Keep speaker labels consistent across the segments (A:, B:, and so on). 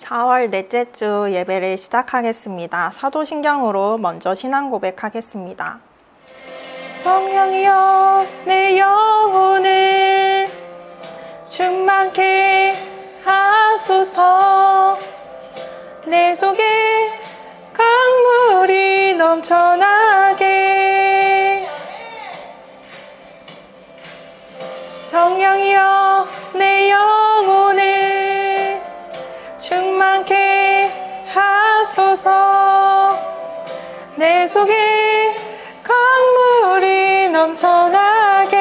A: 4월 넷째 주 예배를 시작하겠습니다. 사도신경으로 먼저 신앙 고백하겠습니다. 성령이여 내 영혼을 충만케 하소서. 내 속에 강물이 넘쳐나게. 성령이여 내 영혼을 충만케 하소서. 내 속에 강물이 넘쳐나게.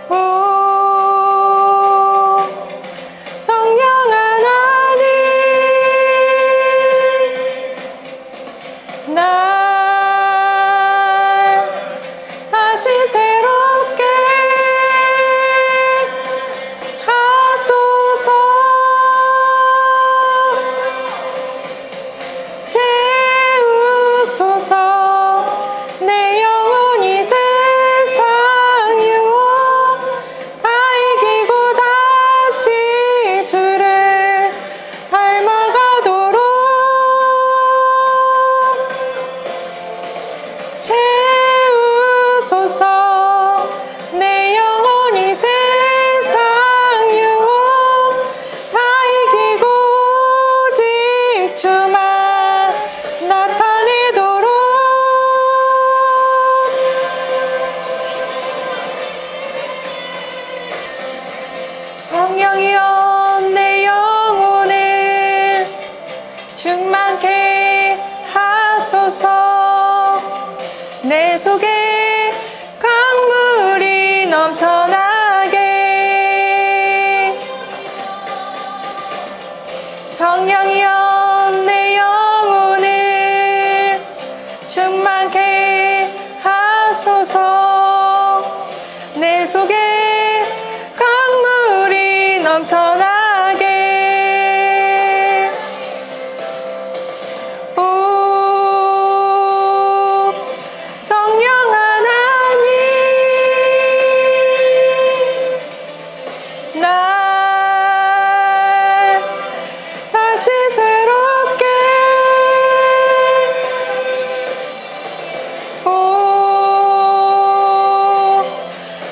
A: 오 성령 하나님, 날 다시 새롭게 하소서. 채우소서. 내 영혼이 세상 유혹 다 이기고 다시 주를 닮아가도록. 채우소서. 내 영혼이 세상 유혹 다 이기고 오직 주만 나타내도록. 성령이여 내 영혼을 충만케 하소서. 내 속에 강물이 넘쳐나게. 성령이여 내 영혼을 충만케 하소서. 내 속에 강물이 넘쳐나게. 오 성령 하나님, 날 다시 새롭게. 오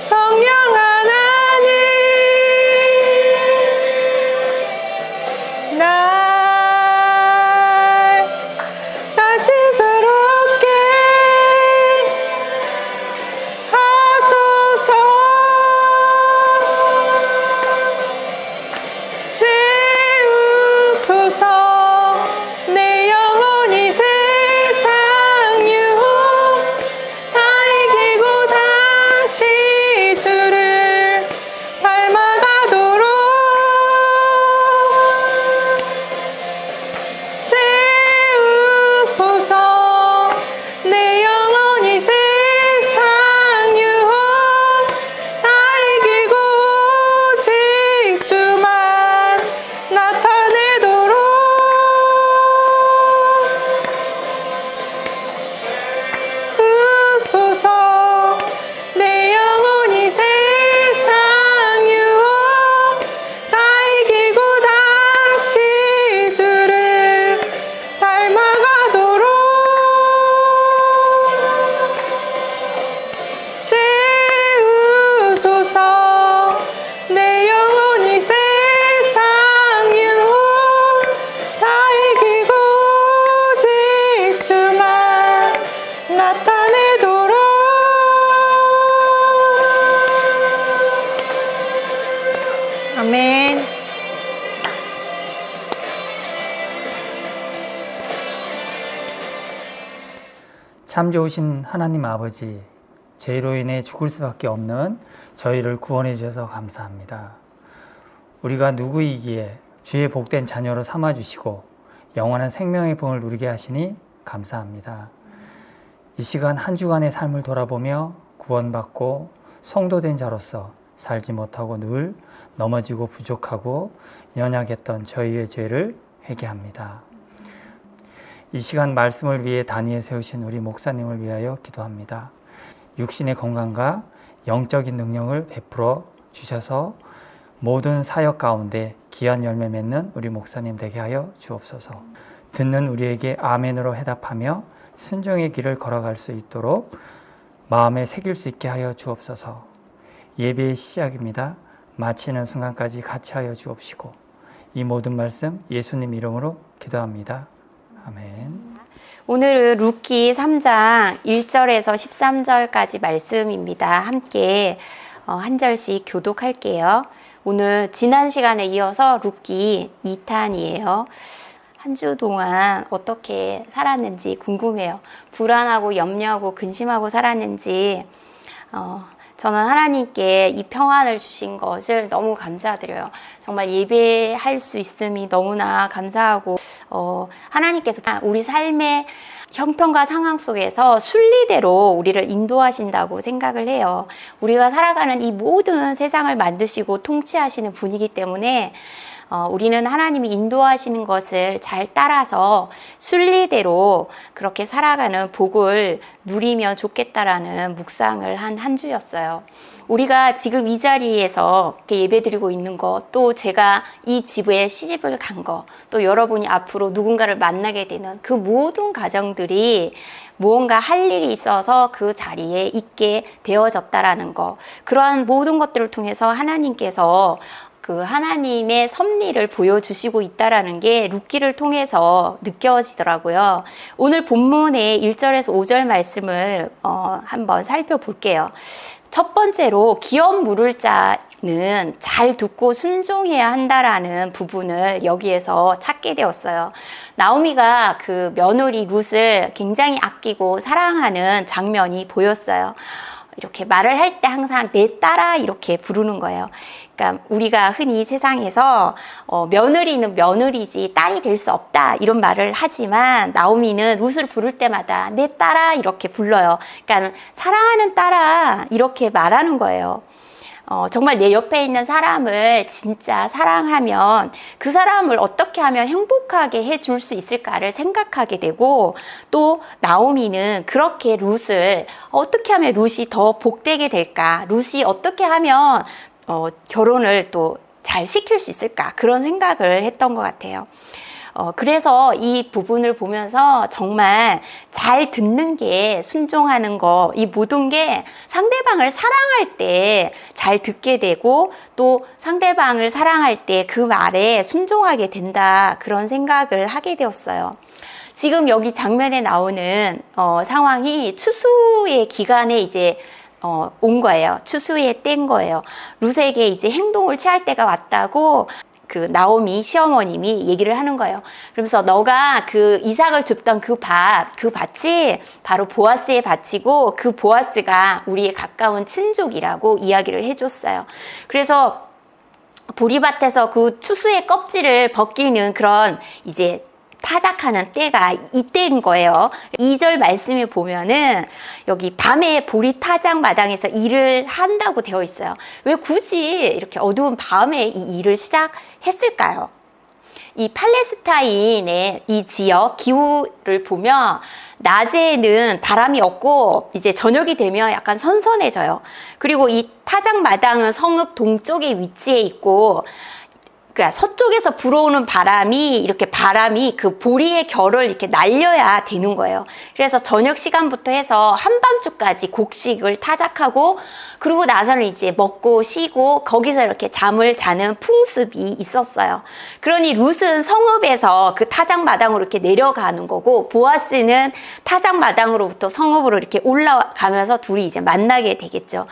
A: 성령 하나님, 날 다시 새롭게 하소서. 채우소서. 내 영혼이 세상 유혹 다 이기고 다시 주를 닮아가도록. 채우소서. 내 영혼이 세상 유혹 다 이기고 오직 주만 나타내도록. 으소서. 내 영혼이 세상 유혹 다 이기고 다시 주를 닮아가도록. 채우소서. 내 영혼이 세상 유혹 다 이기고 오직 주만 나타내도록. 아멘.
B: 참 좋으신 하나님 아버지, 죄로 인해 죽을 수밖에 없는 저희를 구원해 주셔서 감사합니다. 우리가 누구이기에 주의 복된 자녀로 삼아주시고 영원한 생명의 복을 누리게 하시니 감사합니다. 이 시간 한 주간의 삶을 돌아보며 구원받고 성도된 자로서 살지 못하고 늘 넘어지고 부족하고 연약했던 저희의 죄를 회개합니다. 이 시간 말씀을 위해 단위에 세우신 우리 목사님을 위하여 기도합니다. 육신의 건강과 영적인 능력을 베풀어 주셔서 모든 사역 가운데 귀한 열매 맺는 우리 목사님 되게 하여 주옵소서. 듣는 우리에게 아멘으로 해답하며 순종의 길을 걸어갈 수 있도록 마음에 새길 수 있게 하여 주옵소서. 예배의 시작입니다. 마치는 순간까지 같이 하여 주옵시고 이 모든 말씀 예수님 이름으로 기도합니다. 아멘.
C: 오늘은 룻기 3장 1절에서 13절까지 말씀입니다. 함께 한 절씩 교독할게요. 오늘 지난 시간에 이어서 룻기 2탄이에요. 한 주 동안 어떻게 살았는지 궁금해요. 불안하고 염려하고 근심하고 살았는지 저는 하나님께 이 평안을 주신 것을 너무 감사드려요. 정말 예배할 수 있음이 너무나 감사하고 하나님께서 우리 삶의 형편과 상황 속에서 순리대로 우리를 인도하신다고 생각을 해요. 우리가 살아가는 이 모든 세상을 만드시고 통치하시는 분이기 때문에 우리는 하나님이 인도하시는 것을 잘 따라서 순리대로 그렇게 살아가는 복을 누리면 좋겠다라는 묵상을 한 주였어요. 우리가 지금 이 자리에서 이렇게 예배드리고 있는 것, 또 제가 이 집에 시집을 간 것, 또 여러분이 앞으로 누군가를 만나게 되는 그 모든 가정들이 무언가 할 일이 있어서 그 자리에 있게 되어졌다라는 것, 그러한 모든 것들을 통해서 하나님께서 그 하나님의 섭리를 보여주시고 있다라는 게 룻기를 통해서 느껴지더라고요. 오늘 본문의 1절에서 5절 말씀을 한번 살펴볼게요. 첫 번째로 기업 물을 자는 잘 듣고 순종해야 한다라는 부분을 여기에서 찾게 되었어요. 나오미가 그 며느리 룻을 굉장히 아끼고 사랑하는 장면이 보였어요. 이렇게 말을 할 때 항상 내 딸아 이렇게 부르는 거예요. 그러니까 우리가 흔히 세상에서 며느리는 며느리지 딸이 될 수 없다 이런 말을 하지만 나오미는 룻을 부를 때마다 내 딸아 이렇게 불러요. 그러니까 사랑하는 딸아 이렇게 말하는 거예요. 정말 내 옆에 있는 사람을 진짜 사랑하면 그 사람을 어떻게 하면 행복하게 해줄 수 있을까를 생각하게 되고, 또 나오미는 그렇게 룻을 어떻게 하면 룻이 더 복되게 될까, 룻이 어떻게 하면 결혼을 또 잘 시킬 수 있을까, 그런 생각을 했던 것 같아요. 그래서 이 부분을 보면서 정말 잘 듣는 게, 순종하는 거, 이 모든 게 상대방을 사랑할 때 잘 듣게 되고 또 상대방을 사랑할 때 그 말에 순종하게 된다, 그런 생각을 하게 되었어요. 지금 여기 장면에 나오는 상황이 추수의 기간에 이제 온 거예요. 추수에 뗀 거예요. 룻에게 이제 행동을 취할 때가 왔다고 그 나오미 시어머님이 얘기를 하는 거예요. 그러면서 너가 그 이삭을 줍던 그 밭이 바로 보아스의 밭이고 그 보아스가 우리의 가까운 친족이라고 이야기를 해줬어요. 그래서 보리밭에서 그 추수의 껍질을 벗기는 그런 이제 타작하는 때가 이때인 거예요. 2절 말씀에 보면은 여기 밤에 보리 타작 마당에서 일을 한다고 되어 있어요. 왜 굳이 이렇게 어두운 밤에 이 일을 시작했을까요? 이 팔레스타인의 이 지역 기후를 보면 낮에는 바람이 없고 이제 저녁이 되면 약간 선선해져요. 그리고 이 타작 마당은 성읍 동쪽에 위치해 있고, 그러니까 서쪽에서 불어오는 바람이 그 보리의 결을 이렇게 날려야 되는 거예요. 그래서 저녁 시간부터 해서 한밤중까지 곡식을 타작하고, 그러고 나서는 이제 먹고 쉬고 거기서 이렇게 잠을 자는 풍습이 있었어요. 그러니 룻은 성읍에서 그 타작마당으로 이렇게 내려가는 거고, 보아스는 타작마당으로부터 성읍으로 이렇게 올라가면서 둘이 이제 만나게 되겠죠.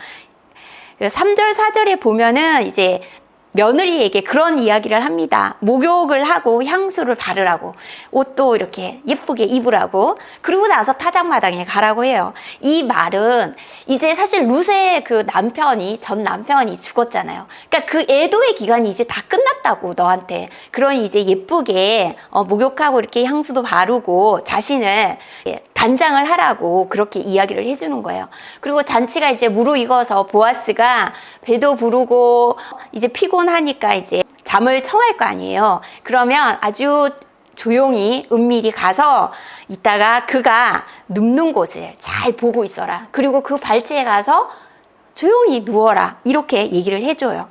C: 3절, 4절에 보면은 이제 며느리에게 그런 이야기를 합니다. 목욕을 하고 향수를 바르라고, 옷도 이렇게 예쁘게 입으라고, 그러고 나서 타작마당에 가라고 해요. 이 말은 이제 사실 룻의 그 전 남편이 죽었잖아요. 그러니까 그 애도의 기간이 이제 다 끝났다고, 너한테. 그러니 이제 예쁘게 목욕하고 이렇게 향수도 바르고 자신을 단장을 하라고 그렇게 이야기를 해주는 거예요. 그리고 잔치가 이제 무르익어서 보아스가 배도 부르고 이제 피곤하니까 이제 잠을 청할 거 아니에요. 그러면 아주 조용히 은밀히 가서 이따가 그가 눕는 곳을 잘 보고 있어라. 그리고 그 발치에 가서 조용히 누워라. 이렇게 얘기를 해줘요.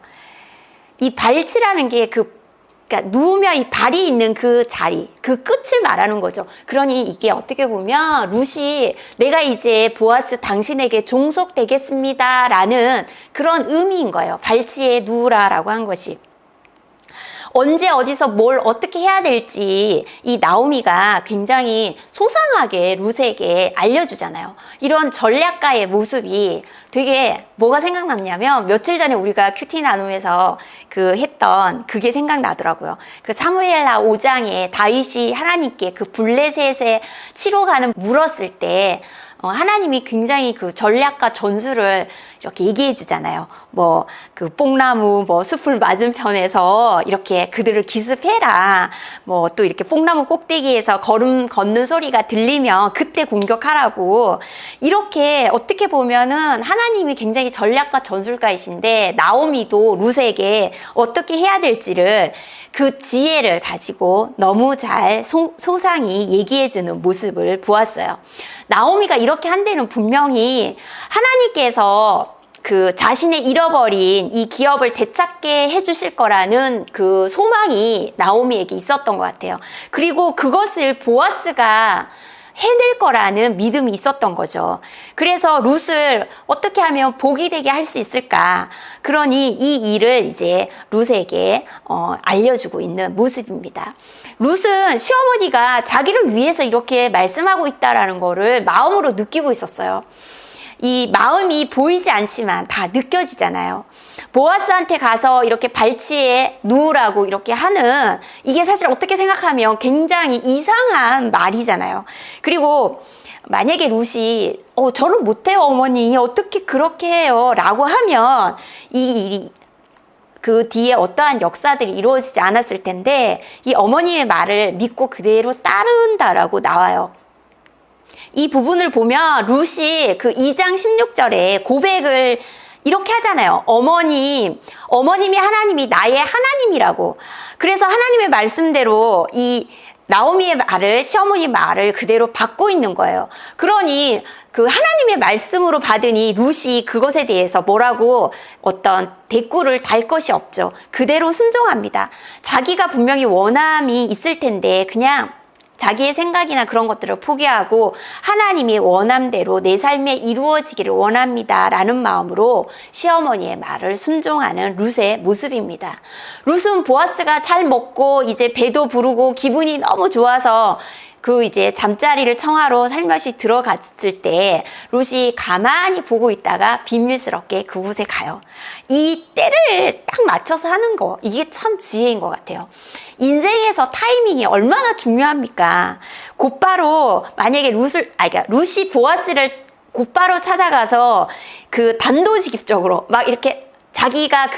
C: 이 발치라는 게 그러니까 누우면 이 발이 있는 그 자리, 그 끝을 말하는 거죠. 그러니 이게 어떻게 보면 룻이 내가 이제 보아스 당신에게 종속되겠습니다 라는 그런 의미인 거예요. 발치에 누우라라고 한 것이. 언제 어디서 뭘 어떻게 해야 될지 이 나오미가 굉장히 소상하게 룻에게 알려주잖아요. 이런 전략가의 모습이 되게 뭐가 생각났냐면 며칠 전에 우리가 큐티 나눔에서 했던 그게 생각나더라고요. 그 사무엘하 5장에 다윗이 하나님께 그 블레셋에 치러 가는 물었을 때 하나님이 굉장히 그 전략과 전술을 이렇게 얘기해 주잖아요. 뭐 그 뽕나무 숲을 맞은편에서 이렇게 그들을 기습해라. 뭐 또 이렇게 뽕나무 꼭대기에서 걸음 걷는 소리가 들리면 그때 공격하라고. 이렇게 어떻게 보면은 하나님이 굉장히 전략과 전술가이신데 나오미도 룻에게 어떻게 해야 될지를 그 지혜를 가지고 너무 잘 소상히 얘기해주는 모습을 보았어요. 나오미가 이렇게 한 데는 분명히 하나님께서 그 자신의 잃어버린 이 기업을 되찾게 해주실 거라는 그 소망이 나오미에게 있었던 것 같아요. 그리고 그것을 보아스가 해낼 거라는 믿음이 있었던 거죠. 그래서 룻을 어떻게 하면 복이 되게 할 수 있을까? 그러니 이 일을 이제 룻에게 알려주고 있는 모습입니다. 룻은 시어머니가 자기를 위해서 이렇게 말씀하고 있다라는 거를 마음으로 느끼고 있었어요. 이 마음이 보이지 않지만 다 느껴지잖아요. 보아스한테 가서 이렇게 발치에 누우라고 이렇게 하는 이게 사실 어떻게 생각하면 굉장히 이상한 말이잖아요. 그리고 만약에 룻이 저는 못해요 어머니 어떻게 그렇게 해요 라고 하면 이 일이 그 뒤에 어떠한 역사들이 이루어지지 않았을 텐데 이 어머니의 말을 믿고 그대로 따른다라고 나와요. 이 부분을 보면 룻이 그 2장 16절에 고백을 이렇게 하잖아요. 어머님이 하나님이 나의 하나님이라고. 그래서 하나님의 말씀대로 이 나오미의 말을, 시어머니 말을 그대로 받고 있는 거예요. 그러니 그 하나님의 말씀으로 받으니 룻이 그것에 대해서 뭐라고 어떤 대꾸를 달 것이 없죠. 그대로 순종합니다. 자기가 분명히 원함이 있을 텐데 그냥 자기의 생각이나 그런 것들을 포기하고 하나님이 원함대로 내 삶에 이루어지기를 원합니다 라는 마음으로 시어머니의 말을 순종하는 룻의 모습입니다. 룻은 보아스가 잘 먹고 이제 배도 부르고 기분이 너무 좋아서 그 이제 잠자리를 청하러 살며시 들어갔을 때 룻이 가만히 보고 있다가 비밀스럽게 그곳에 가요. 이 때를 딱 맞춰서 하는 거 이게 참 지혜인 것 같아요. 인생에서 타이밍이 얼마나 중요합니까? 곧바로 만약에 룻이 보아스를 곧바로 찾아가서 그 단도직입적으로 막 이렇게 자기가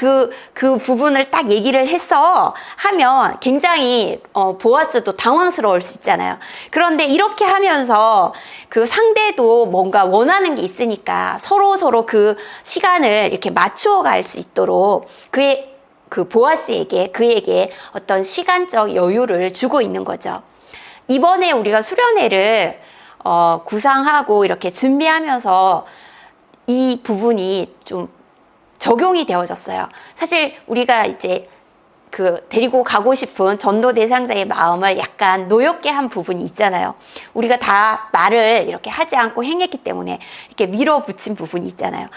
C: 그 부분을 딱 얘기를 해서 하면 굉장히 보아스도 당황스러울 수 있잖아요. 그런데 이렇게 하면서 그 상대도 뭔가 원하는 게 있으니까 서로 그 시간을 이렇게 맞추어 갈 수 있도록 그 보아스에게 그에게 어떤 시간적 여유를 주고 있는 거죠. 이번에 우리가 수련회를 구상하고 이렇게 준비하면서 이 부분이 좀 적용이 되어졌어요. 사실 우리가 이제 데리고 가고 싶은 전도 대상자의 마음을 약간 노엽게 한 부분이 있잖아요. 우리가 다 말을 이렇게 하지 않고 행했기 때문에 이렇게 밀어붙인 부분이 있잖아요.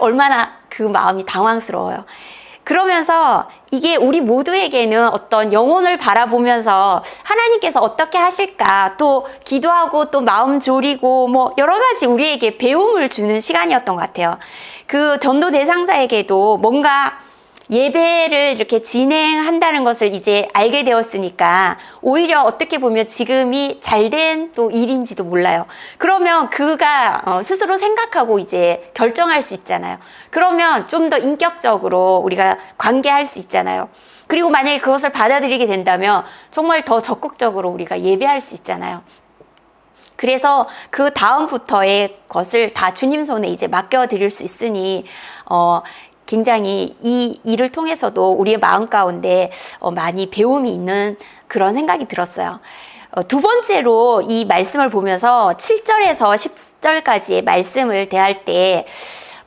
C: 얼마나 그 마음이 당황스러워요. 그러면서 이게 우리 모두에게는 어떤 영혼을 바라보면서 하나님께서 어떻게 하실까 또 기도하고 또 마음 졸이고 뭐 여러 가지 우리에게 배움을 주는 시간이었던 것 같아요. 그 전도 대상자에게도 뭔가 예배를 이렇게 진행한다는 것을 이제 알게 되었으니까 오히려 어떻게 보면 지금이 잘된 또 일인지도 몰라요. 그러면 그가 스스로 생각하고 이제 결정할 수 있잖아요. 그러면 좀 더 인격적으로 우리가 관계할 수 있잖아요. 그리고 만약에 그것을 받아들이게 된다면 정말 더 적극적으로 우리가 예배할 수 있잖아요. 그래서 그 다음부터의 것을 다 주님 손에 이제 맡겨드릴 수 있으니 굉장히 이 일을 통해서도 우리의 마음 가운데 많이 배움이 있는 그런 생각이 들었어요. 두 번째로 이 말씀을 보면서 7절에서 10절까지의 말씀을 대할 때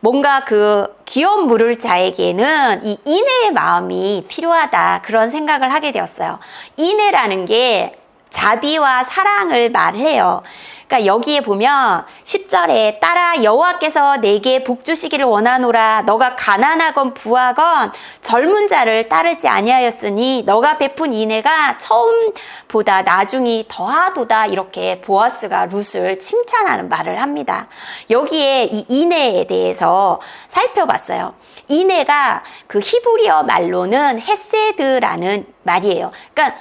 C: 뭔가 그 기업 물을 자에게는 이 인애의 마음이 필요하다, 그런 생각을 하게 되었어요. 인애라는 게 자비와 사랑을 말해요. 그러니까 여기에 보면 10절에 따라 여호와께서 내게 복 주시기를 원하노라. 너가 가난하건 부하건 젊은 자를 따르지 아니하였으니 너가 베푼 인애가 처음보다 나중이 더하도다. 이렇게 보아스가 룻을 칭찬하는 말을 합니다. 여기에 이 인애에 대해서 살펴봤어요. 인애가 그 히브리어 말로는 헤세드라는 말이에요. 그러니까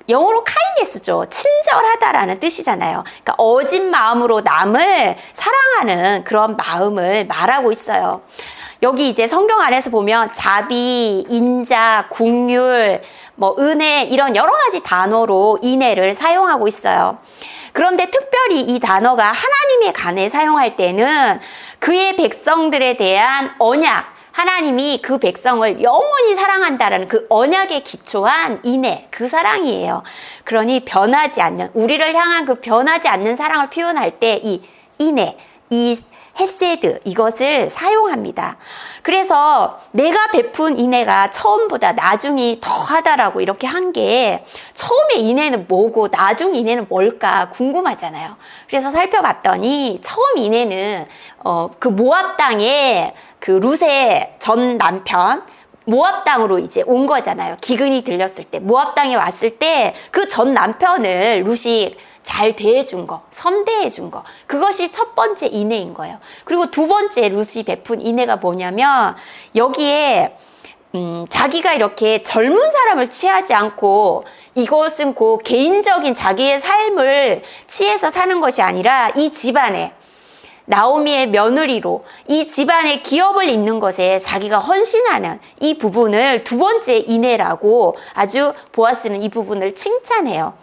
C: 영어로 카인네스죠. 친절하다라는 뜻이잖아요. 그러니까 어진 마음으로 남을 사랑하는 그런 마음을 말하고 있어요. 여기 이제 성경 안에서 보면 자비, 인자, 긍휼, 은혜 이런 여러 가지 단어로 인애를 사용하고 있어요. 그런데 특별히 이 단어가 하나님에 관해 사용할 때는 그의 백성들에 대한 언약, 하나님이 그 백성을 영원히 사랑한다라는 그 언약에 기초한 인애, 그 사랑이에요. 그러니 변하지 않는, 우리를 향한 그 변하지 않는 사랑을 표현할 때 이 인애, 이 헤세드, 이것을 사용합니다. 그래서 내가 베푼 인애가 처음보다 나중이 더하다라고 이렇게 한 게, 처음에 인애는 뭐고 나중 인애는 뭘까 궁금하잖아요. 그래서 살펴봤더니 처음 인애는 그 모압 땅에 그 룻의 전 남편 모압 땅으로 이제 온 거잖아요. 기근이 들렸을 때 모압 땅에 왔을 때 그 전 남편을 룻이 잘 대해준 거, 선대해준 거, 그것이 첫 번째 인애인 거예요. 그리고 두 번째 룻이 베푼 인애가 뭐냐면, 여기에 자기가 이렇게 젊은 사람을 취하지 않고, 이것은 그 개인적인 자기의 삶을 취해서 사는 것이 아니라 이 집안에 나오미의 며느리로 이 집안의 기업을 잇는 것에 자기가 헌신하는 이 부분을 두 번째 인애라고 아주 보아스는 이 부분을 칭찬해요.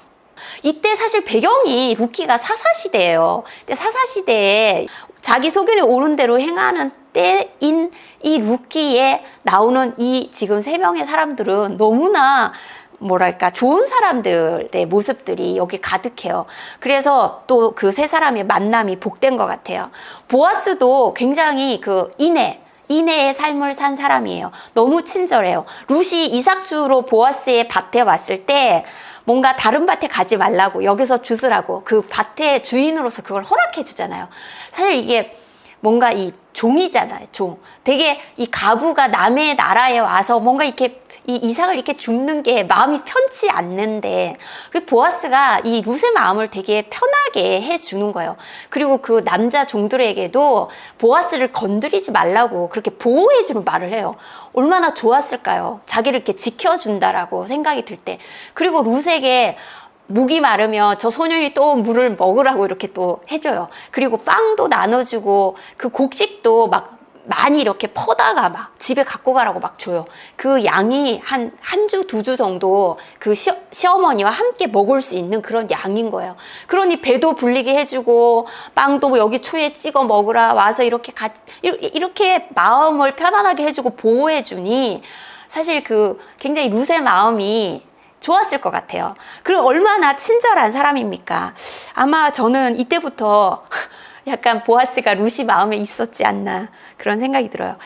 C: 이때 사실 배경이 룻기가 사사시대예요. 근데 사사시대에 자기 소견에 옳은 대로 행하는 때인 이 룻기에 나오는 이 지금 세 명의 사람들은 너무나 뭐랄까 좋은 사람들의 모습들이 여기 가득해요. 그래서 또 그 세 사람의 만남이 복된 것 같아요. 보아스도 굉장히 그 인애의 삶을 산 사람이에요. 너무 친절해요. 룻이 이삭주로 보아스의 밭에 왔을 때 뭔가 다른 밭에 가지 말라고, 여기서 주스라고 그 밭의 주인으로서 그걸 허락해 주잖아요. 사실 이게 뭔가 이 종이잖아요, 종. 되게 이 가부가 남의 나라에 와서 뭔가 이렇게 이 이삭을 이렇게 줍는 게 마음이 편치 않는데, 그 보아스가 이 룻의 마음을 되게 편하게 해주는 거예요. 그리고 그 남자 종들에게도 보아스를 건드리지 말라고 그렇게 보호해주는 말을 해요. 얼마나 좋았을까요? 자기를 이렇게 지켜준다라고 생각이 들 때. 그리고 룻에게 목이 마르면 저 소년이 또 물을 먹으라고 이렇게 또 해줘요. 그리고 빵도 나눠주고 그 곡식도 막 많이 이렇게 퍼다가 막 집에 갖고 가라고 막 줘요. 그 양이 한 주, 2주 정도 그 시어머니와 함께 먹을 수 있는 그런 양인 거예요. 그러니 배도 불리게 해주고 빵도 여기 초에 찍어 먹으라 와서 이렇게 마음을 편안하게 해주고 보호해주니 사실 그 굉장히 룻의 마음이 좋았을 것 같아요. 그리고 얼마나 친절한 사람입니까? 아마 저는 이때부터 약간 보아스가 룻이 마음에 있었지 않나 그런 생각이 들어요.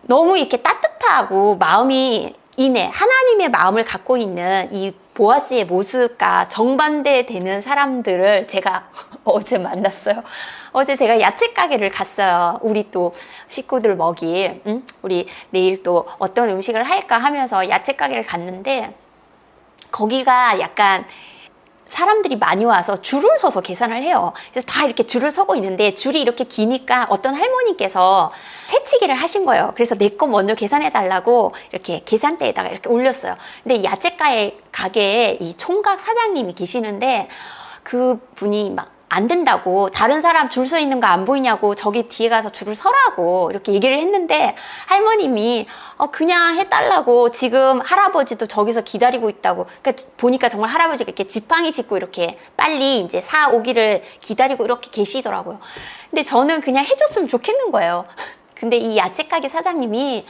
C: 너무 이렇게 따뜻하고 마음이 하나님의 마음을 갖고 있는 이 보아스의 모습과 정반대되는 사람들을 제가 어제 만났어요. 어제 제가 야채 가게를 갔어요. 우리 또 식구들 먹일, 우리 내일 또 어떤 음식을 할까 하면서 야채 가게를 갔는데, 거기가 약간 사람들이 많이 와서 줄을 서서 계산을 해요. 그래서 다 이렇게 줄을 서고 있는데 줄이 이렇게 기니까 어떤 할머니께서 새치기를 하신 거예요. 그래서 내 거 먼저 계산해 달라고 이렇게 계산대에다가 이렇게 올렸어요. 근데 이 야채 가게에 이 총각 사장님이 계시는데, 그 분이 막 안 된다고, 다른 사람 줄 서 있는 거 안 보이냐고 저기 뒤에 가서 줄을 서라고 이렇게 얘기를 했는데, 할머님이 그냥 해달라고, 지금 할아버지도 저기서 기다리고 있다고. 그러니까 보니까 정말 할아버지가 이렇게 지팡이 짚고 이렇게 빨리 이제 사 오기를 기다리고 이렇게 계시더라고요. 근데 저는 그냥 해줬으면 좋겠는 거예요. 근데 이 야채 가게 사장님이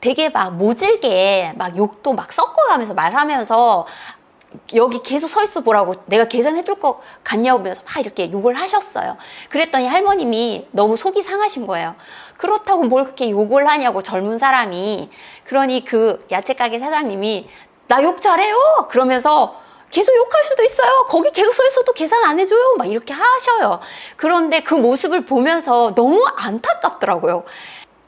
C: 되게 막 모질게 막 욕도 막 섞어가면서 말하면서 여기 계속 서 있어 보라고 내가 계산해 줄 것 같냐고 하면서 막 이렇게 욕을 하셨어요. 그랬더니 할머님이 너무 속이 상하신 거예요. 그렇다고 뭘 그렇게 욕을 하냐고 젊은 사람이. 그러니 그 야채 가게 사장님이 나 욕 잘해요 그러면서 계속 욕할 수도 있어요. 거기 계속 서 있어도 계산 안 해줘요. 막 이렇게 하셔요. 그런데 그 모습을 보면서 너무 안타깝더라고요.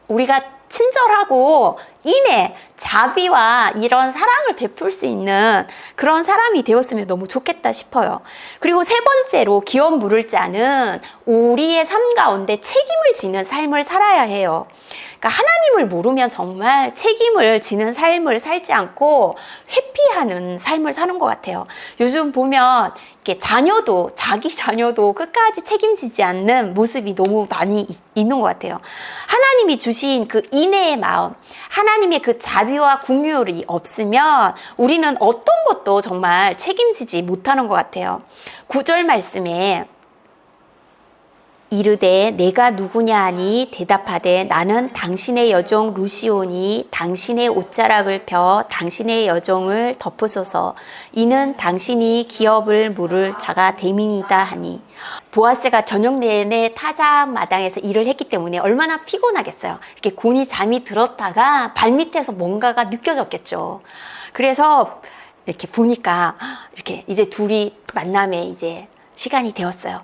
C: 우리가 친절하고 인애, 자비와 이런 사랑을 베풀 수 있는 그런 사람이 되었으면 너무 좋겠다 싶어요. 그리고 세 번째로 기업 물을 자는 우리의 삶 가운데 책임을 지는 삶을 살아야 해요. 그러니까 하나님을 모르면 정말 책임을 지는 삶을 살지 않고 회피하는 삶을 사는 것 같아요. 요즘 보면 이렇게 자녀도, 자기 자녀도 끝까지 책임지지 않는 모습이 너무 많이 있는 것 같아요. 하나님이 주신 그 인애의 마음, 하나님의 그 자비와 긍휼이 없으면 우리는 어떤 것도 정말 책임지지 못하는 것 같아요. 9절 말씀에 이르되 내가 누구냐 하니 대답하되 나는 당신의 여종 루시오니 당신의 옷자락을 펴 당신의 여종을 덮으소서 이는 당신이 기업을 물을 자가 됨이니이다 하니. 보아스가 저녁 내내 타작 마당에서 일을 했기 때문에 얼마나 피곤하겠어요. 이렇게 곤히 잠이 들었다가 발밑에서 뭔가가 느껴졌겠죠. 그래서 이렇게 보니까 이렇게 이제 둘이 만남에 이제 시간이 되었어요.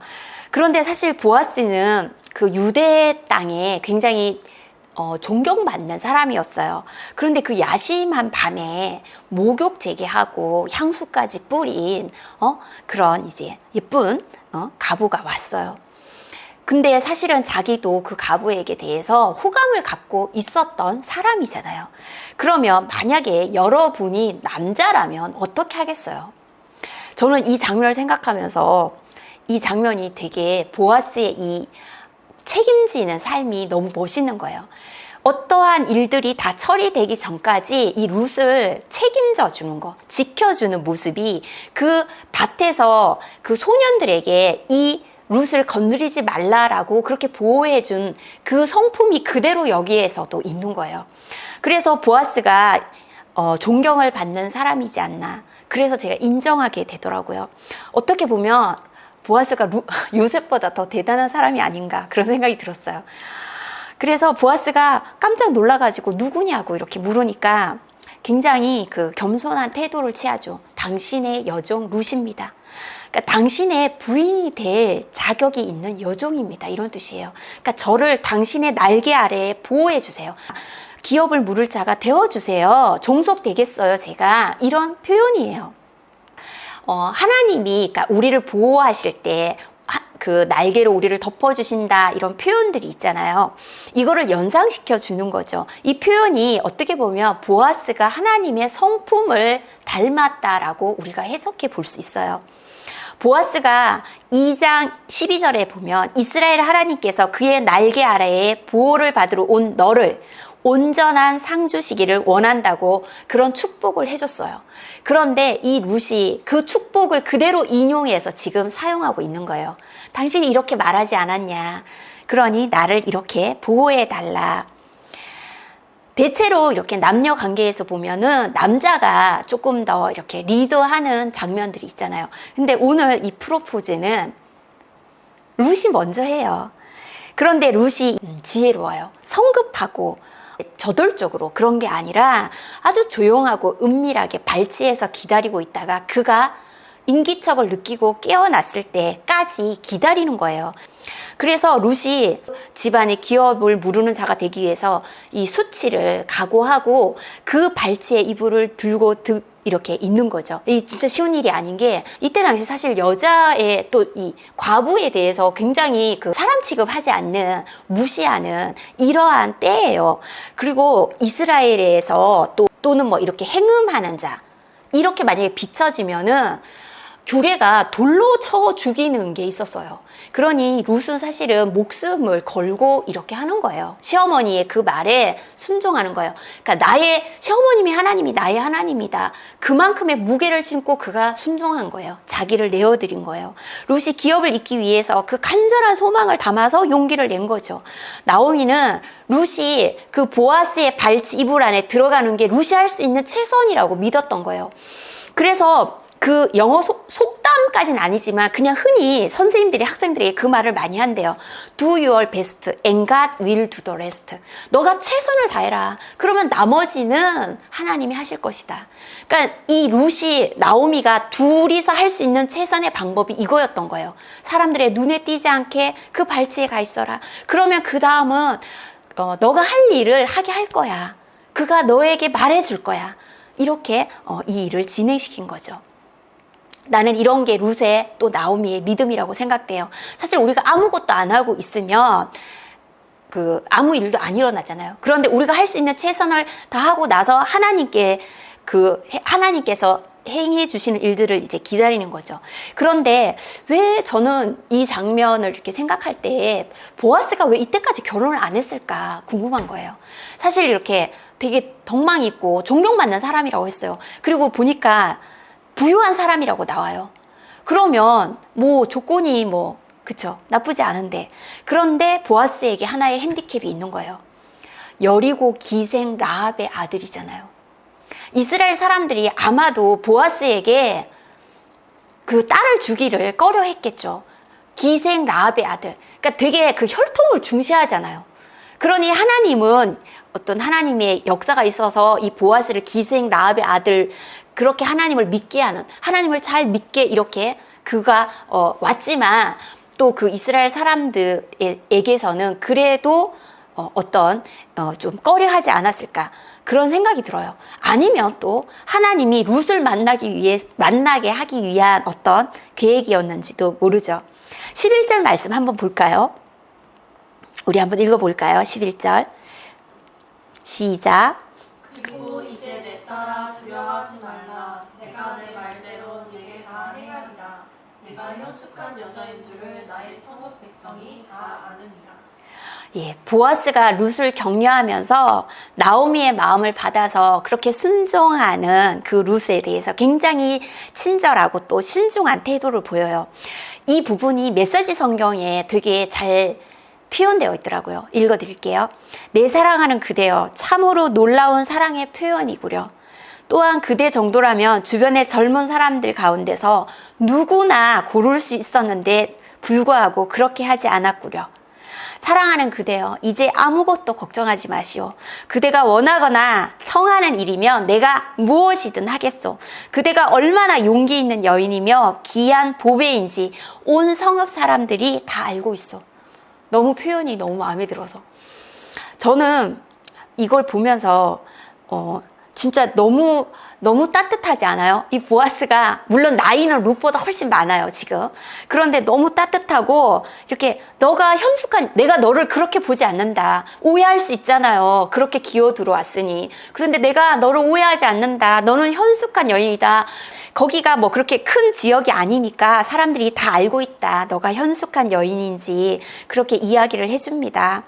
C: 그런데 사실 보아스는 그 유대 땅에 굉장히 존경받는 사람이었어요. 그런데 그 야심한 밤에 목욕 재개하고 향수까지 뿌린 그런 이제 예쁜 가부가 왔어요. 근데 사실은 자기도 그 가부에게 대해서 호감을 갖고 있었던 사람이잖아요. 그러면 만약에 여러분이 남자라면 어떻게 하겠어요? 저는 이 장면을 생각하면서 이 장면이 되게 보아스의 이 책임지는 삶이 너무 멋있는 거예요. 어떠한 일들이 다 처리되기 전까지 이 룻을 책임져 주는 거, 지켜주는 모습이 그 밭에서 그 소년들에게 이 룻을 건드리지 말라라고 그렇게 보호해 준 그 성품이 그대로 여기에서도 있는 거예요. 그래서 보아스가 존경을 받는 사람이지 않나. 그래서 제가 인정하게 되더라고요. 어떻게 보면 보아스가 요셉보다 더 대단한 사람이 아닌가 그런 생각이 들었어요. 그래서 보아스가 깜짝 놀라가지고 누구냐고 이렇게 물으니까 굉장히 그 겸손한 태도를 취하죠. 당신의 여종 룻입니다. 그러니까 당신의 부인이 될 자격이 있는 여종입니다. 이런 뜻이에요. 그러니까 저를 당신의 날개 아래에 보호해 주세요. 기업을 물을 자가 되어주세요. 종속 되겠어요. 제가 이런 표현이에요. 하나님이 그러니까 우리를 보호하실 때 그 날개로 우리를 덮어주신다 이런 표현들이 있잖아요. 이거를 연상시켜 주는 거죠. 이 표현이 어떻게 보면 보아스가 하나님의 성품을 닮았다라고 우리가 해석해 볼 수 있어요. 보아스가 2장 12절에 보면 이스라엘 하나님께서 그의 날개 아래에 보호를 받으러 온 너를 온전한 상 주시기를 원한다고 그런 축복을 해줬어요. 그런데 이 룻이 그 축복을 그대로 인용해서 지금 사용하고 있는 거예요. 당신이 이렇게 말하지 않았냐. 그러니 나를 이렇게 보호해달라. 대체로 이렇게 남녀 관계에서 보면은 남자가 조금 더 이렇게 리더하는 장면들이 있잖아요. 근데 오늘 이 프로포즈는 룻이 먼저 해요. 그런데 룻이 지혜로워요. 성급하고 저돌적으로 그런 게 아니라 아주 조용하고 은밀하게 발치해서 기다리고 있다가 그가 인기척을 느끼고 깨어났을 때까지 기다리는 거예요. 그래서 룻이 집안의 기업을 무르는 자가 되기 위해서 이 수치를 각오하고 그 발치에 이불을 들고 이렇게 있는 거죠. 이 진짜 쉬운 일이 아닌 게 이때 당시 사실 여자의 또 이 과부에 대해서 굉장히 그 사람 취급하지 않는 무시하는 이러한 때예요. 그리고 이스라엘에서 또는 뭐 이렇게 행음하는 자 이렇게 만약에 비춰지면은 규례가 돌로 쳐 죽이는 게 있었어요. 그러니 룻은 사실은 목숨을 걸고 이렇게 하는 거예요. 시어머니의 그 말에 순종하는 거예요. 그러니까 나의 시어머님이 하나님이 나의 하나님이다. 그만큼의 무게를 짐고 그가 순종한 거예요. 자기를 내어드린 거예요. 룻이 기업을 잇기 위해서 그 간절한 소망을 담아서 용기를 낸 거죠. 나오미는 룻이 그 보아스의 발치 이불 안에 들어가는 게 룻이 할 수 있는 최선이라고 믿었던 거예요. 그래서 그 영어 속담까지는 아니지만 그냥 흔히 선생님들이 학생들에게 그 말을 많이 한대요. Do your best and God will do the rest. 너가 최선을 다해라. 그러면 나머지는 하나님이 하실 것이다. 그러니까 이 룻이 나오미가 둘이서 할 수 있는 최선의 방법이 이거였던 거예요. 사람들의 눈에 띄지 않게 그 발치에 가 있어라. 그러면 그 다음은 너가 할 일을 하게 할 거야. 그가 너에게 말해줄 거야. 이렇게 이 일을 진행시킨 거죠. 나는 이런 게 룻의 또 나오미의 믿음이라고 생각돼요. 사실 우리가 아무것도 안 하고 있으면 아무 일도 안 일어나잖아요. 그런데 우리가 할 수 있는 최선을 다하고 나서 하나님께서 행해 주시는 일들을 이제 기다리는 거죠. 그런데 왜 저는 이 장면을 이렇게 생각할 때 보아스가 왜 이때까지 결혼을 안 했을까 궁금한 거예요. 사실 이렇게 되게 덕망 있고 존경받는 사람이라고 했어요. 그리고 보니까 부유한 사람이라고 나와요. 그러면 조건이 그쵸, 나쁘지 않은데, 그런데 보아스에게 하나의 핸디캡이 있는 거예요. 여리고 기생 라합의 아들이잖아요. 이스라엘 사람들이 아마도 보아스에게 그 딸을 주기를 꺼려 했겠죠. 기생 라합의 아들. 그러니까 되게 그 혈통을 중시하잖아요. 그러니 하나님은 어떤 하나님의 역사가 있어서 이 보아스를 기생 라합의 아들, 그렇게 하나님을 믿게 하는, 하나님을 잘 믿게 이렇게 그가 왔지만 또 그 이스라엘 사람들에게서는 그래도 좀 꺼려하지 않았을까, 그런 생각이 들어요. 아니면 또 하나님이 룻을 만나게 하기 위한 어떤 계획이었는지도 모르죠. 11절 말씀 한번 볼까요? 우리 한번 읽어볼까요? 11절 시작.
A: 그리고 이제 내 딸아 두려워하지 말라. 내가 내 말대로 네게 다 행하리라. 내가 현숙한 여자인 줄을 나의 성읍 백성이 다 아느니라.
C: 예, 보아스가 룻을 격려하면서 나오미의 마음을 받아서 그렇게 순종하는 그 룻에 대해서 굉장히 친절하고 또 신중한 태도를 보여요. 이 부분이 메시지 성경에 되게 잘 표현되어 있더라고요. 읽어드릴게요. 내 사랑하는 그대여, 참으로 놀라운 사랑의 표현이구려. 또한 그대 정도라면 주변의 젊은 사람들 가운데서 누구나 고를 수 있었는데 불구하고 그렇게 하지 않았구려. 사랑하는 그대여, 이제 아무것도 걱정하지 마시오. 그대가 원하거나 청하는 일이면 내가 무엇이든 하겠소. 그대가 얼마나 용기 있는 여인이며 귀한 보배인지 온 성읍 사람들이 다 알고 있어. 너무 표현이 너무 마음에 들어서 저는 이걸 보면서 진짜 너무 따뜻하지 않아요? 이 보아스가 물론 나이는 룻보다 훨씬 많아요 지금. 그런데 너무 따뜻하고 이렇게 내가 너를 그렇게 보지 않는다. 오해할 수 있잖아요. 그렇게 기어 들어왔으니. 그런데 내가 너를 오해하지 않는다. 너는 현숙한 여인이다. 거기가 그렇게 큰 지역이 아니니까 사람들이 다 알고 있다. 너가 현숙한 여인인지 그렇게 이야기를 해줍니다.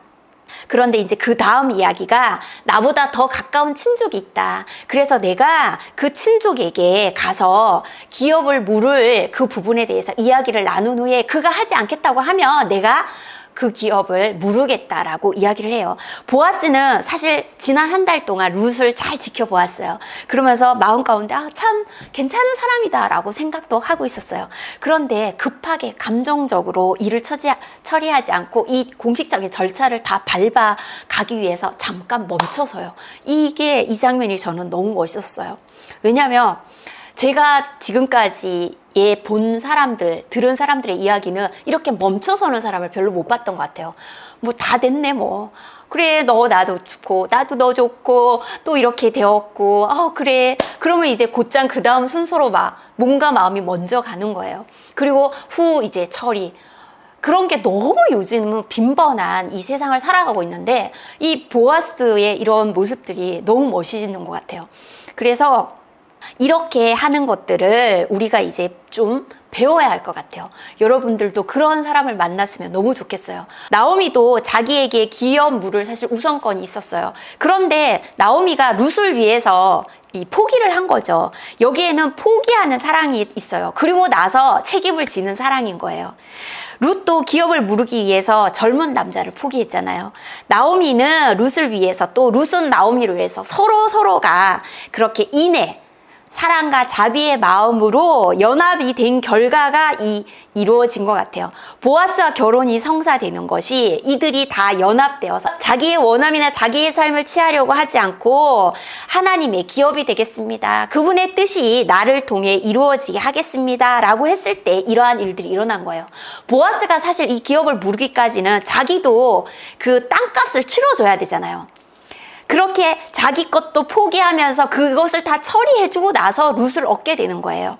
C: 그런데 이제 그 다음 이야기가 나보다 더 가까운 친족이 있다. 그래서 내가 그 친족에게 가서 기업을 물을 그 부분에 대해서 이야기를 나눈 후에 그가 하지 않겠다고 하면 내가 그 기업을 물으겠다라고 이야기를 해요. 보아스는 사실 지난 한 달 동안 룻을 잘 지켜보았어요. 그러면서 마음 가운데 참 괜찮은 사람이다라고 생각도 하고 있었어요. 그런데 급하게 감정적으로 일을 처리하지 않고 이 공식적인 절차를 다 밟아 가기 위해서 잠깐 멈춰서요. 이 장면이 저는 너무 멋있었어요. 왜냐하면 제가 지금까지 들은 사람들의 이야기는 이렇게 멈춰서는 사람을 별로 못 봤던 것 같아요. 다 됐네 그래, 나도 좋고 나도 너 좋고 또 이렇게 되었고 그래. 그러면 이제 곧장 그 다음 순서로 몸과 마음이 먼저 가는 거예요. 그리고 이제 처리. 그런 게 너무 요즘은 빈번한 이 세상을 살아가고 있는데 이 보아스의 이런 모습들이 너무 멋있는 것 같아요. 그래서 이렇게 하는 것들을 우리가 이제 좀 배워야 할 것 같아요. 여러분들도 그런 사람을 만났으면 너무 좋겠어요. 나오미도 자기에게 기업 물을 사실 우선권이 있었어요. 그런데 나오미가 룻을 위해서 이 포기를 한 거죠. 여기에는 포기하는 사랑이 있어요. 그리고 나서 책임을 지는 사랑인 거예요. 룻도 기업을 물기 위해서 젊은 남자를 포기했잖아요. 나오미는 룻을 위해서 또 룻은 나오미를 위해서 서로가 그렇게 사랑과 자비의 마음으로 연합이 된 결과가 이루어진 것 같아요. 보아스와 결혼이 성사되는 것이 이들이 다 연합되어서 자기의 원함이나 자기의 삶을 취하려고 하지 않고 하나님의 기업이 되겠습니다. 그분의 뜻이 나를 통해 이루어지게 하겠습니다. 라고 했을 때 이러한 일들이 일어난 거예요. 보아스가 사실 이 기업을 무르기까지는 자기도 그 땅값을 치러줘야 되잖아요. 그렇게 자기 것도 포기하면서 그것을 다 처리해주고 나서 룻을 얻게 되는 거예요.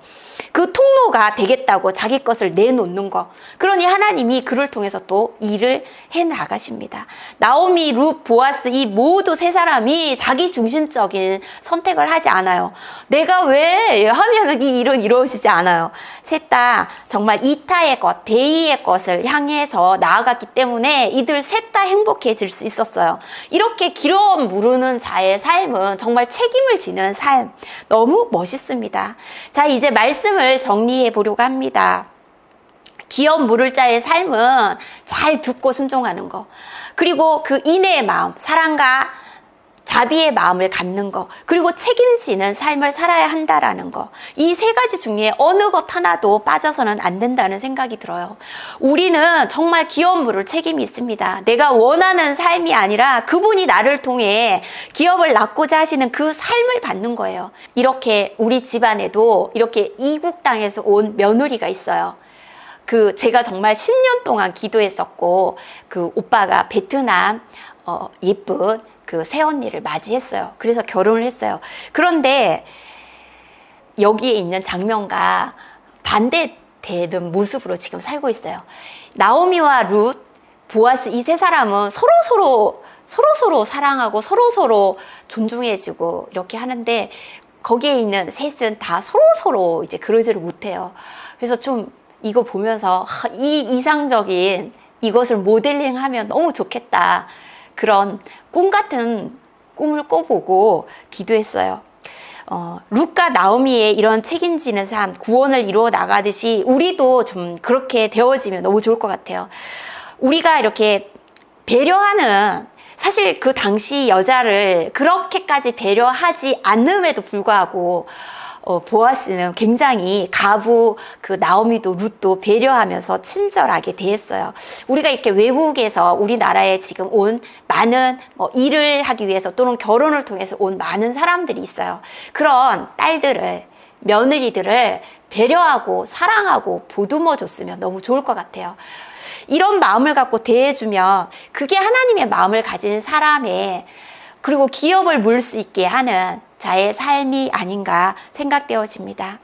C: 그 통로가 되겠다고 자기 것을 내놓는 거. 그러니 하나님이 그를 통해서 또 일을 해나가십니다. 나오미, 룻, 보아스 이 모두 세 사람이 자기 중심적인 선택을 하지 않아요. 내가 왜 하면 이 일은 이루어지지 않아요. 셋 다 정말 이타의 것, 대의의 것을 향해서 나아갔기 때문에 이들 셋 다 행복해질 수 있었어요. 이렇게 기름 무르는 자의 삶은 정말 책임을 지는 삶. 너무 멋있습니다. 자, 이제 말씀을 정리해 보려고 합니다. 기업 물을 자의 삶은 잘 듣고 순종하는 거. 그리고 그 인애의 마음, 사랑과 자비의 마음을 갖는 거. 그리고 책임지는 삶을 살아야 한다라는 거. 이 세 가지 중에 어느 것 하나도 빠져서는 안 된다는 생각이 들어요. 우리는 정말 기업 물을 책임이 있습니다. 내가 원하는 삶이 아니라 그분이 나를 통해 기업을 낳고자 하시는 그 삶을 받는 거예요. 이렇게 우리 집안에도 이렇게 이국 땅에서 온 며느리가 있어요. 제가 정말 10년 동안 기도했었고, 그 오빠가 베트남, 예쁜 그 새언니를 맞이했어요. 그래서 결혼을 했어요. 그런데 여기에 있는 장면과 반대되는 모습으로 지금 살고 있어요. 나오미와 룻, 보아스 이 세 사람은 서로 사랑하고 서로 존중해주고 이렇게 하는데 거기에 있는 셋은 다 서로 이제 그러지를 못해요. 그래서 좀 이거 보면서 이 이상적인 이것을 모델링하면 너무 좋겠다. 그런 꿈 같은 꿈을 꿔보고 기도했어요. 룻과 나오미의 이런 책임지는 삶, 구원을 이루어 나가듯이 우리도 좀 그렇게 되어지면 너무 좋을 것 같아요. 우리가 이렇게 배려하는, 사실 그 당시 여자를 그렇게까지 배려하지 않음에도 불구하고 보아스는 굉장히 가부 그 나오미도 룻도 배려하면서 친절하게 대했어요. 우리가 이렇게 외국에서 우리나라에 지금 온 많은 일을 하기 위해서 또는 결혼을 통해서 온 많은 사람들이 있어요. 그런 딸들을, 며느리들을 배려하고 사랑하고 보듬어 줬으면 너무 좋을 것 같아요. 이런 마음을 갖고 대해주면 그게 하나님의 마음을 가진 사람의, 그리고 기업을 물 수 있게 하는 자의 삶이 아닌가 생각되어집니다.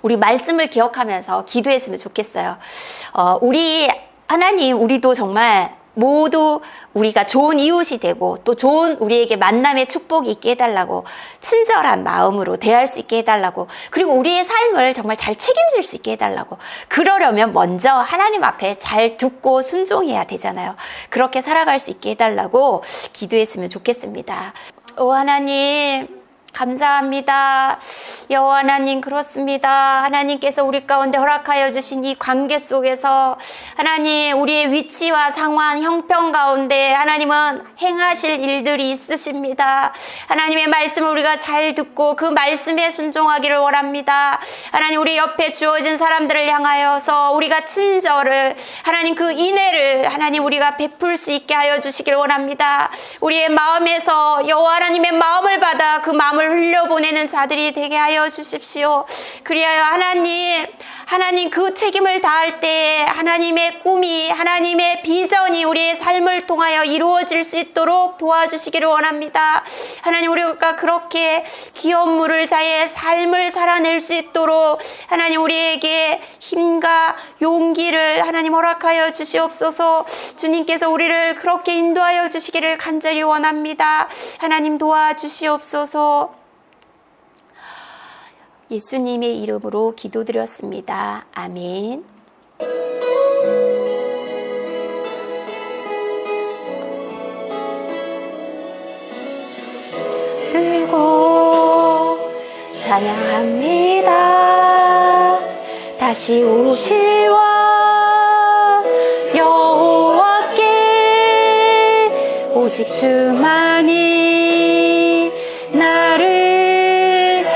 C: 우리 말씀을 기억하면서 기도했으면 좋겠어요. 우리 하나님, 우리도 정말 모두 우리가 좋은 이웃이 되고 또 좋은 우리에게 만남의 축복이 있게 해달라고, 친절한 마음으로 대할 수 있게 해달라고, 그리고 우리의 삶을 정말 잘 책임질 수 있게 해달라고. 그러려면 먼저 하나님 앞에 잘 듣고 순종해야 되잖아요. 그렇게 살아갈 수 있게 해달라고 기도했으면 좋겠습니다. 오 하나님, 감사합니다. 여호와 하나님, 그렇습니다. 하나님께서 우리 가운데 허락하여 주신 이 관계 속에서 하나님, 우리의 위치와 상황, 형편 가운데 하나님은 행하실 일들이 있으십니다. 하나님의 말씀을 우리가 잘 듣고 그 말씀에 순종하기를 원합니다. 하나님, 우리 옆에 주어진 사람들을 향하여서 우리가 친절을, 하나님 그 인애를 하나님 우리가 베풀 수 있게 하여 주시길 원합니다. 우리의 마음에서 여호와 하나님의 마음을 받아 그 마음을 흘려보내는 자들이 되게 하여 주십시오. 그리하여 하나님 그 책임을 다할 때에 하나님의 꿈이, 하나님의 비전이 우리의 삶을 통하여 이루어질 수 있도록 도와주시기를 원합니다. 하나님, 우리가 그렇게 기업 물을 자의 삶을 살아낼 수 있도록 하나님 우리에게 힘과 용기를 하나님 허락하여 주시옵소서. 주님께서 우리를 그렇게 인도하여 주시기를 간절히 원합니다. 하나님 도와주시옵소서. 예수님의 이름으로 기도드렸습니다. 아멘. 들고 찬양합니다. 다시 오실 왕 여호와께 오직 주만이 나를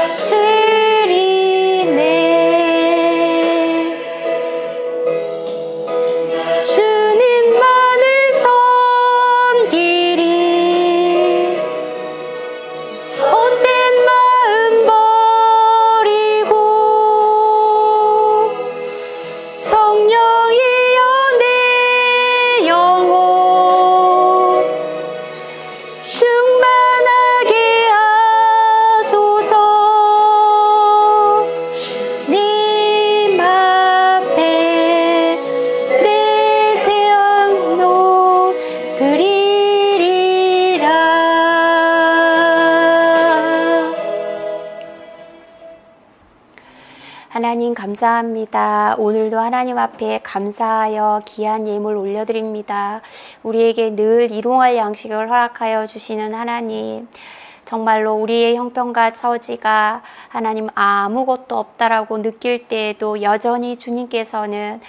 C: 하나님 감사합니다. 오늘도 하나님 앞에 감사하여 귀한 예물 올려드립니다. 우리에게 늘 일용할 양식을 허락하여 주시는 하나님, 정말로 우리의 형편과 처지가 하나님 아무것도 없다라고 느낄 때에도 여전히 주님께서는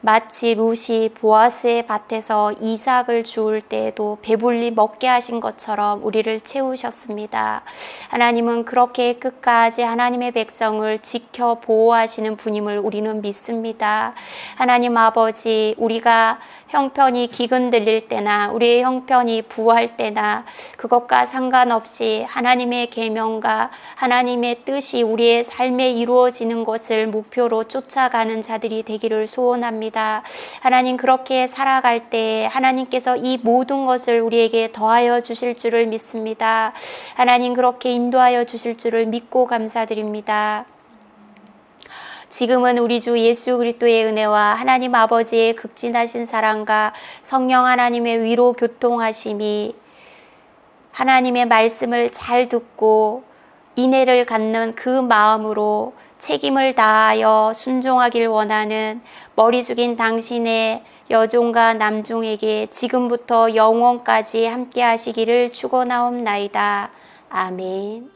C: 마치 룻이 보아스의 밭에서 이삭을 주울 때에도 배불리 먹게 하신 것처럼 우리를 채우셨습니다. 하나님은 그렇게 끝까지 하나님의 백성을 지켜 보호하시는 분임을 우리는 믿습니다. 하나님 아버지, 우리가 형편이 기근들릴 때나 우리의 형편이 부할 때나 그것과 상관없이 하나님의 계명과 하나님의 뜻이 우리의 삶에 이루어지는 것을 목표로 쫓아가는 자들이 되기를 소원합니다. 하나님, 그렇게 살아갈 때 하나님께서 이 모든 것을 우리에게 더하여 주실 줄을 믿습니다. 하나님, 그렇게 인도하여 주실 줄을 믿고 감사드립니다. 지금은 우리 주 예수 그리스도의 은혜와 하나님 아버지의 극진하신 사랑과 성령 하나님의 위로 교통하심이 하나님의 말씀을 잘 듣고 인애를 갖는 그 마음으로 책임을 다하여 순종하길 원하는 머리 숙인 당신의 여종과 남종에게 지금부터 영원까지 함께 하시기를 축원하옵나이다. 아멘.